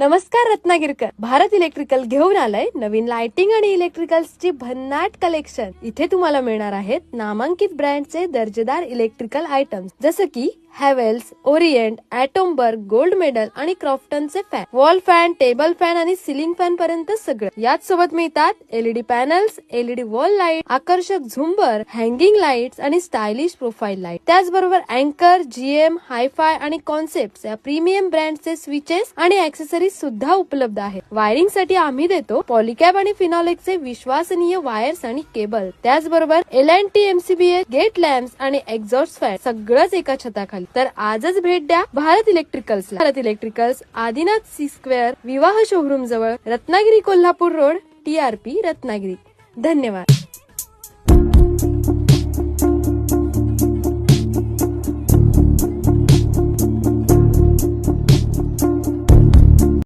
नमस्कार रत्नागिरकर. भारत इलेक्ट्रिकल घेऊन आलंय नवीन लाइटिंग आणि इलेक्ट्रिकल्सची भन्नाट कलेक्शन. इथे तुम्हाला मिळणार आहेत नामांकित ब्रँडचे दर्जेदार इलेक्ट्रिकल आयटम्स जसं की Havells, Orient, Atomberg, gold medal आणि क्रॉफ्टनचे fan, wall fan, table fan आणि सिलिंग फॅन पर्यंत सगळं. याच सोबत मिळतात LED panels, LED wall light, आकर्षक झुंबर, हँगिंग लाईट्स आणि स्टायलिश प्रोफाईल लाईट. त्याचबरोबर अँकर, जीएम, हायफाय आणि कॉन्सेप्ट या प्रीमियम ब्रँडचे स्विचेस आणि ऍक्सेसरीज सुद्धा उपलब्ध आहेत. वायरिंग साठी आम्ही देतो पॉलिकॅब आणि फिनॉलेक्सचे विश्वसनीय वायर्स आणि केबल. त्याचबरोबर L&T MCBA गेट लॅम्प्स आणि एक्झॉस्ट फॅन सगळंच एका छताखाली. तर आजच भेट द्या भारत इलेक्ट्रिकल्सला. Bharat electricals, Adinath C square, Vivah showroom जवळ, रत्नागिरी, कोल्हापूर रोड, TRP, रत्नागिरी. धन्यवाद.